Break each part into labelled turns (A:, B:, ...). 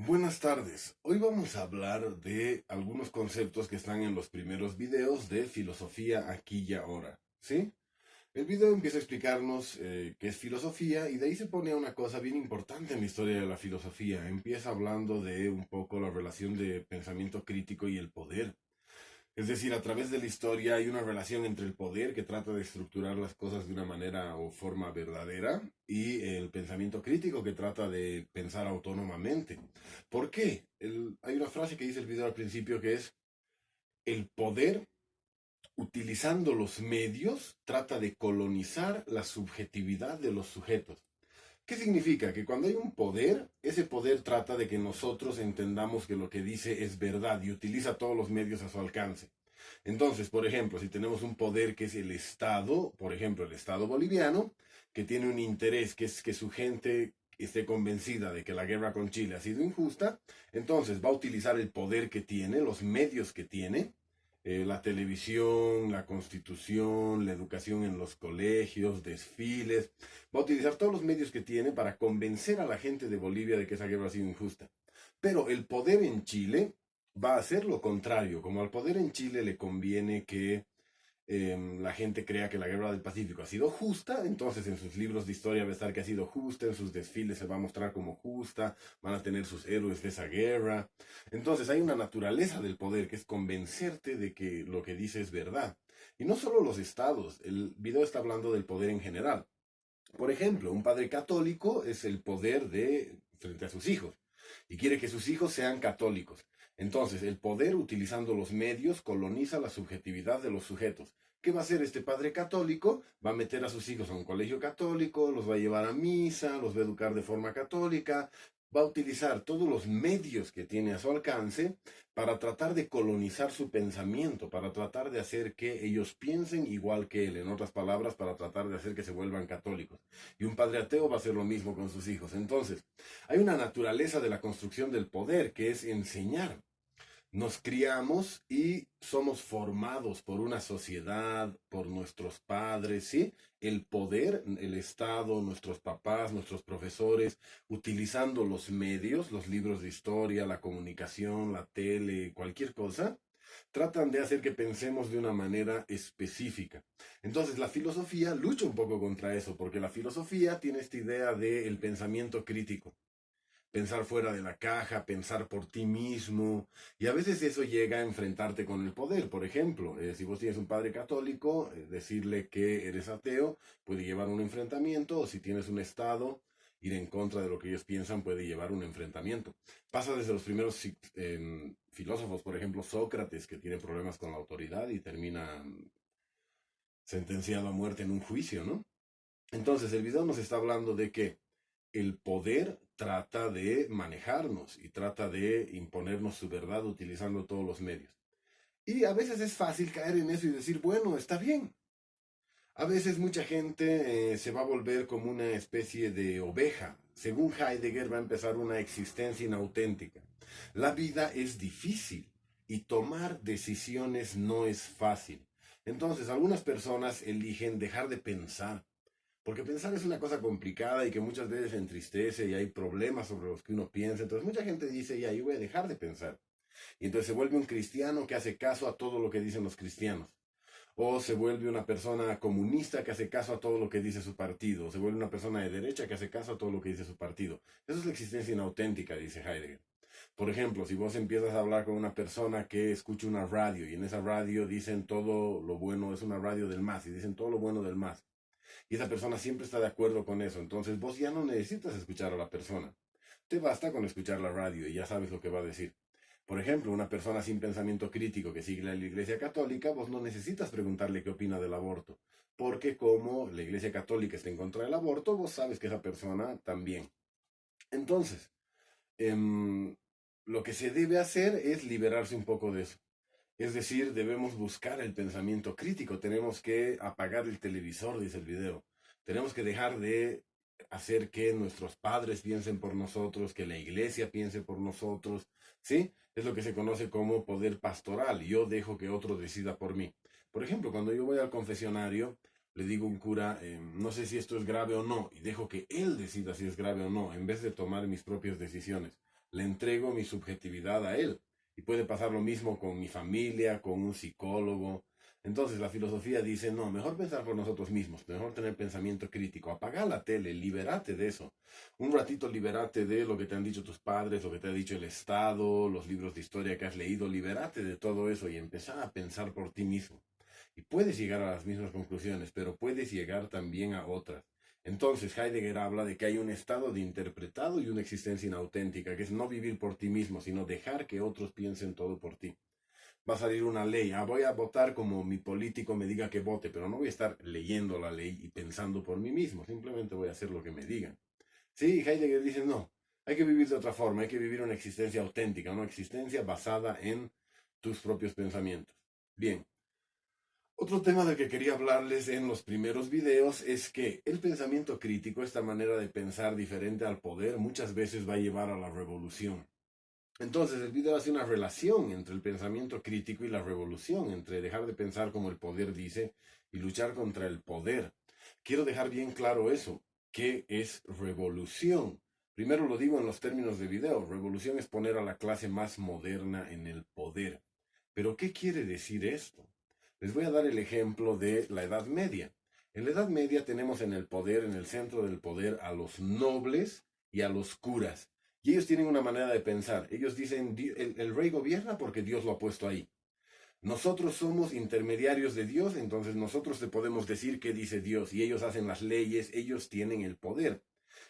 A: Buenas tardes. Hoy vamos a hablar de algunos conceptos que están en los primeros videos de filosofía aquí y ahora. ¿Sí? El video empieza a explicarnos qué es filosofía y de ahí se pone a una cosa bien importante en la historia de la filosofía. Empieza hablando de un poco la relación de pensamiento crítico y el poder. Es decir, a través de la historia hay una relación entre el poder que trata de estructurar las cosas de una manera o forma verdadera y el pensamiento crítico que trata de pensar autónomamente. ¿Por qué? Hay una frase que dice el video al principio que es: el poder, utilizando los medios, trata de colonizar la subjetividad de los sujetos. ¿Qué significa? Que cuando hay un poder, ese poder trata de que nosotros entendamos que lo que dice es verdad y utiliza todos los medios a su alcance. Entonces, por ejemplo, si tenemos un poder que es el Estado, por ejemplo, el Estado boliviano, que tiene un interés que es que su gente esté convencida de que la guerra con Chile ha sido injusta, entonces va a utilizar el poder que tiene, los medios que tiene, la televisión, la constitución, la educación en los colegios, desfiles, va a utilizar todos los medios que tiene para convencer a la gente de Bolivia de que esa guerra ha sido injusta. Pero el poder en Chile va a hacer lo contrario. Como al poder en Chile le conviene que la gente crea que la guerra del Pacífico ha sido justa, entonces en sus libros de historia va a estar que ha sido justa, en sus desfiles se va a mostrar como justa, van a tener sus héroes de esa guerra. Entonces hay una naturaleza del poder que es convencerte de que lo que dice es verdad. Y no solo los estados, el video está hablando del poder en general. Por ejemplo, un padre católico es el poder de frente a sus hijos y quiere que sus hijos sean católicos. Entonces, el poder utilizando los medios coloniza la subjetividad de los sujetos. ¿Qué va a hacer este padre católico? Va a meter a sus hijos a un colegio católico, los va a llevar a misa, los va a educar de forma católica, va a utilizar todos los medios que tiene a su alcance para tratar de colonizar su pensamiento, para tratar de hacer que ellos piensen igual que él, en otras palabras, para tratar de hacer que se vuelvan católicos. Y un padre ateo va a hacer lo mismo con sus hijos. Entonces, hay una naturaleza de la construcción del poder que es enseñar. Nos criamos y somos formados por una sociedad, por nuestros padres, ¿sí? El poder, el Estado, nuestros papás, nuestros profesores, utilizando los medios, los libros de historia, la comunicación, la tele, cualquier cosa, tratan de hacer que pensemos de una manera específica. Entonces, la filosofía lucha un poco contra eso, porque la filosofía tiene esta idea del pensamiento crítico, pensar fuera de la caja, pensar por ti mismo, y a veces eso llega a enfrentarte con el poder. Por ejemplo, si vos tienes un padre católico, decirle que eres ateo puede llevar un enfrentamiento, o si tienes un Estado, ir en contra de lo que ellos piensan puede llevar un enfrentamiento. Pasa desde los primeros filósofos, por ejemplo, Sócrates, que tiene problemas con la autoridad y termina sentenciado a muerte en un juicio, ¿no? Entonces, el video nos está hablando de que el poder trata de manejarnos y trata de imponernos su verdad utilizando todos los medios. Y a veces es fácil caer en eso y decir, bueno, está bien. A veces mucha gente se va a volver como una especie de oveja. Según Heidegger va a empezar una existencia inauténtica. La vida es difícil y tomar decisiones no es fácil. Entonces algunas personas eligen dejar de pensar, porque pensar es una cosa complicada y que muchas veces entristece y hay problemas sobre los que uno piensa. Entonces mucha gente dice, ya, yo voy a dejar de pensar. Y entonces se vuelve un cristiano que hace caso a todo lo que dicen los cristianos. O se vuelve una persona comunista que hace caso a todo lo que dice su partido. O se vuelve una persona de derecha que hace caso a todo lo que dice su partido. Eso es la existencia inauténtica, dice Heidegger. Por ejemplo, si vos empiezas a hablar con una persona que escucha una radio y en esa radio dicen todo lo bueno, es una radio del MAS y dicen todo lo bueno del MAS, y esa persona siempre está de acuerdo con eso, entonces vos ya no necesitas escuchar a la persona. Te basta con escuchar la radio y ya sabes lo que va a decir. Por ejemplo, una persona sin pensamiento crítico que sigue la Iglesia Católica, vos no necesitas preguntarle qué opina del aborto, porque como la Iglesia Católica está en contra del aborto, vos sabes que esa persona también. Entonces, em, lo que se debe hacer es liberarse un poco de eso. Es decir, debemos buscar el pensamiento crítico, tenemos que apagar el televisor, dice el video. Tenemos que dejar de hacer que nuestros padres piensen por nosotros, que la iglesia piense por nosotros, ¿sí? Es lo que se conoce como poder pastoral. Yo dejo que otro decida por mí. Por ejemplo, cuando yo voy al confesionario, le digo a un cura, no sé si esto es grave o no, y dejo que él decida si es grave o no, en vez de tomar mis propias decisiones. Le entrego mi subjetividad a él. Y puede pasar lo mismo con mi familia, con un psicólogo. Entonces la filosofía dice, no, mejor pensar por nosotros mismos, mejor tener pensamiento crítico, apaga la tele, libérate de eso. Un ratito libérate de lo que te han dicho tus padres, lo que te ha dicho el Estado, los libros de historia que has leído, libérate de todo eso y empezar a pensar por ti mismo. Y puedes llegar a las mismas conclusiones, pero puedes llegar también a otras. Entonces Heidegger habla de que hay un estado de interpretado y una existencia inauténtica, que es no vivir por ti mismo, sino dejar que otros piensen todo por ti. Va a salir una ley, voy a votar como mi político me diga que vote, pero no voy a estar leyendo la ley y pensando por mí mismo, simplemente voy a hacer lo que me digan. Sí, Heidegger dice no, hay que vivir de otra forma, hay que vivir una existencia auténtica, una existencia basada en tus propios pensamientos. Bien, otro tema del que quería hablarles en los primeros videos es que el pensamiento crítico, esta manera de pensar diferente al poder, muchas veces va a llevar a la revolución. Entonces el video hace una relación entre el pensamiento crítico y la revolución, entre dejar de pensar como el poder dice y luchar contra el poder. Quiero dejar bien claro eso. ¿Qué es revolución? Primero lo digo en los términos de video. Revolución es poner a la clase más moderna en el poder. Pero ¿qué quiere decir esto? Les voy a dar el ejemplo de la Edad Media. En la Edad Media tenemos en el poder, en el centro del poder, a los nobles y a los curas. Y ellos tienen una manera de pensar. Ellos dicen, el rey gobierna porque Dios lo ha puesto ahí. Nosotros somos intermediarios de Dios, entonces nosotros te podemos decir qué dice Dios. Y ellos hacen las leyes, ellos tienen el poder.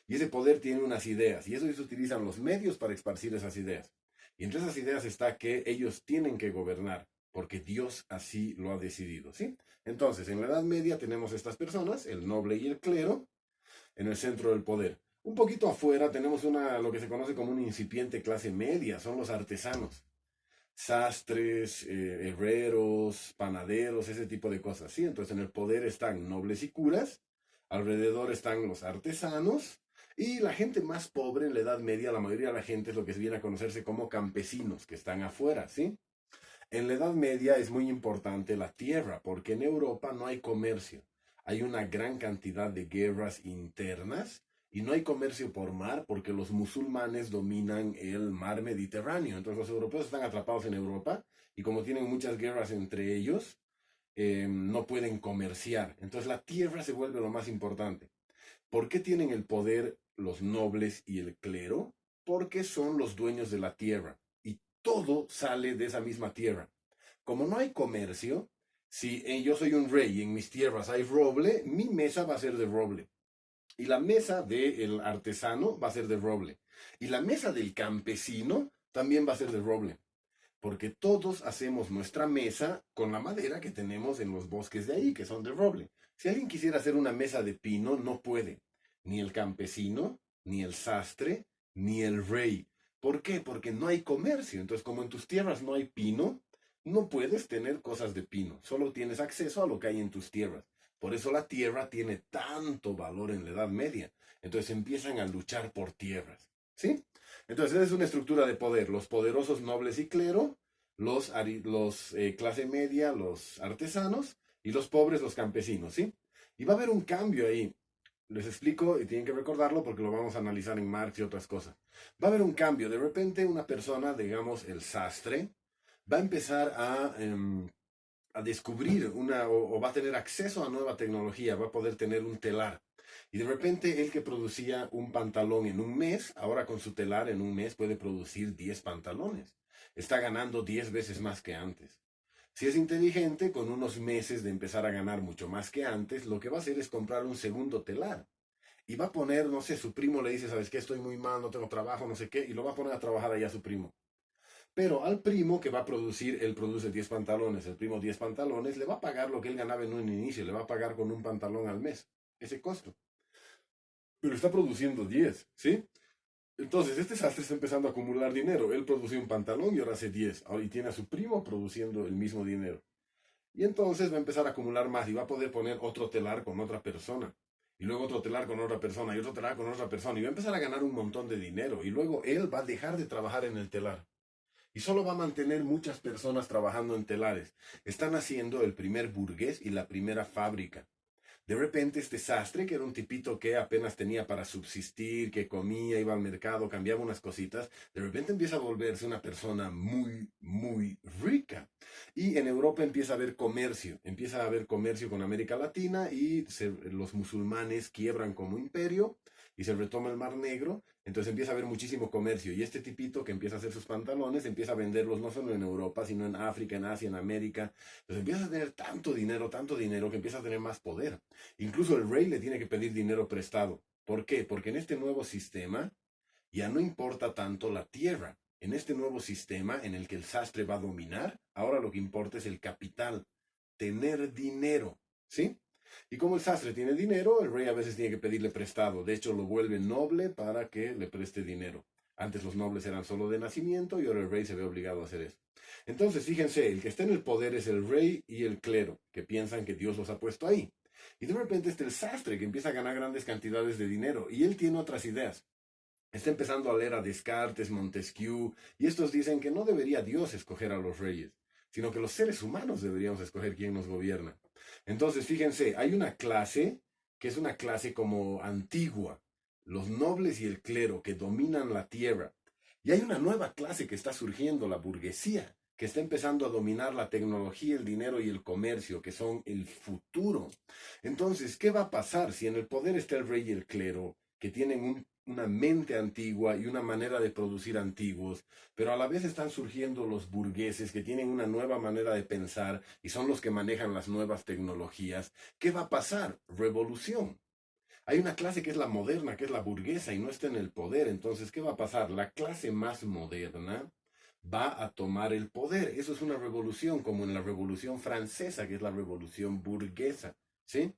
A: Y ese poder tiene unas ideas. Y ellos utilizan los medios para esparcir esas ideas. Y entre esas ideas está que ellos tienen que gobernar, porque Dios así lo ha decidido, ¿sí? Entonces, en la Edad Media tenemos estas personas, el noble y el clero, en el centro del poder. Un poquito afuera tenemos lo que se conoce como una incipiente clase media, son los artesanos. Sastres, herreros, panaderos, ese tipo de cosas, ¿sí? Entonces en el poder están nobles y curas, alrededor están los artesanos, y la gente más pobre en la Edad Media, la mayoría de la gente es lo que se viene a conocerse como campesinos, que están afuera, ¿sí? En la Edad Media es muy importante la tierra, porque en Europa no hay comercio. Hay una gran cantidad de guerras internas y no hay comercio por mar porque los musulmanes dominan el mar Mediterráneo. Entonces los europeos están atrapados en Europa y como tienen muchas guerras entre ellos, no pueden comerciar. Entonces la tierra se vuelve lo más importante. ¿Por qué tienen el poder los nobles y el clero? Porque son los dueños de la tierra y todo sale de esa misma tierra. Como no hay comercio, si yo soy un rey y en mis tierras hay roble, mi mesa va a ser de roble. Y la mesa del artesano va a ser de roble. Y la mesa del campesino también va a ser de roble. Porque todos hacemos nuestra mesa con la madera que tenemos en los bosques de ahí, que son de roble. Si alguien quisiera hacer una mesa de pino, no puede. Ni el campesino, ni el sastre, ni el rey. ¿Por qué? Porque no hay comercio. Entonces, como en tus tierras no hay pino, no puedes tener cosas de pino. Solo tienes acceso a lo que hay en tus tierras. Por eso la tierra tiene tanto valor en la Edad Media. Entonces empiezan a luchar por tierras. ¿Sí? Entonces, esa es una estructura de poder. Los poderosos nobles y clero, los clase media, los artesanos, y los pobres, los campesinos, ¿sí? Y va a haber un cambio ahí. Les explico y tienen que recordarlo porque lo vamos a analizar en Marx y otras cosas. Va a haber un cambio. De repente una persona, digamos el sastre, va a empezar a descubrir o va a tener acceso a nueva tecnología, va a poder tener un telar. Y de repente el que producía un pantalón en un mes, ahora con su telar en un mes puede producir 10 pantalones. Está ganando 10 veces más que antes. Si es inteligente, con unos meses de empezar a ganar mucho más que antes, lo que va a hacer es comprar un segundo telar. Y va a poner, no sé, su primo le dice, ¿sabes qué? Estoy muy mal, no tengo trabajo, no sé qué, y lo va a poner a trabajar allá a su primo. Pero al primo que va a producir, él produce 10 pantalones, el primo 10 pantalones, le va a pagar lo que él ganaba en un inicio, le va a pagar con un pantalón al mes, ese costo. Pero está produciendo 10, ¿sí? Entonces, este sastre está empezando a acumular dinero. Él produció un pantalón y ahora hace 10. Y tiene a su primo produciendo el mismo dinero. Y entonces va a empezar a acumular más y va a poder poner otro telar con otra persona. Y luego otro telar con otra persona y otro telar con otra persona. Y va a empezar a ganar un montón de dinero. Y luego él va a dejar de trabajar en el telar. Y solo va a mantener muchas personas trabajando en telares. Están haciendo el primer burgués y la primera fábrica. De repente este sastre, que era un tipito que apenas tenía para subsistir, que comía, iba al mercado, cambiaba unas cositas, de repente empieza a volverse una persona muy, muy rica. Y en Europa empieza a haber comercio con América Latina y los musulmanes quiebran como imperio y se retoma el Mar Negro. Entonces empieza a haber muchísimo comercio y este tipito que empieza a hacer sus pantalones empieza a venderlos no solo en Europa, sino en África, en Asia, en América. Entonces empieza a tener tanto dinero que empieza a tener más poder. Incluso el rey le tiene que pedir dinero prestado. ¿Por qué? Porque en este nuevo sistema ya no importa tanto la tierra. En este nuevo sistema en el que el sastre va a dominar, ahora lo que importa es el capital, tener dinero, ¿sí? Y como el sastre tiene dinero, el rey a veces tiene que pedirle prestado. De hecho, lo vuelve noble para que le preste dinero. Antes los nobles eran solo de nacimiento y ahora el rey se ve obligado a hacer eso. Entonces, fíjense, el que está en el poder es el rey y el clero, que piensan que Dios los ha puesto ahí. Y de repente está el sastre que empieza a ganar grandes cantidades de dinero y él tiene otras ideas. Está empezando a leer a Descartes, Montesquieu, y estos dicen que no debería Dios escoger a los reyes, sino que los seres humanos deberíamos escoger quién nos gobierna. Entonces, fíjense, hay una clase que es una clase como antigua, los nobles y el clero que dominan la tierra. Y hay una nueva clase que está surgiendo, la burguesía, que está empezando a dominar la tecnología, el dinero y el comercio, que son el futuro. Entonces, ¿qué va a pasar si en el poder está el rey y el clero, que tienen una mente antigua y una manera de producir antiguos, pero a la vez están surgiendo los burgueses que tienen una nueva manera de pensar y son los que manejan las nuevas tecnologías? ¿Qué va a pasar? Revolución. Hay una clase que es la moderna, que es la burguesa y no está en el poder. Entonces, ¿qué va a pasar? La clase más moderna va a tomar el poder. Eso es una revolución, como en la Revolución Francesa, que es la revolución burguesa, ¿sí?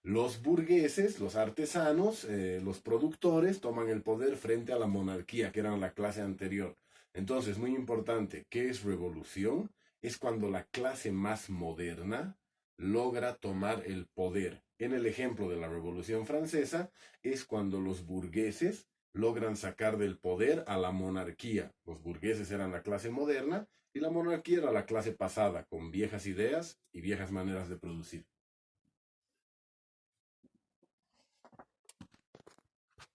A: Los burgueses, los artesanos, los productores toman el poder frente a la monarquía, que era la clase anterior. Entonces, muy importante, ¿qué es revolución? Es cuando la clase más moderna logra tomar el poder. En el ejemplo de la Revolución Francesa, es cuando los burgueses logran sacar del poder a la monarquía. Los burgueses eran la clase moderna y la monarquía era la clase pasada, con viejas ideas y viejas maneras de producir.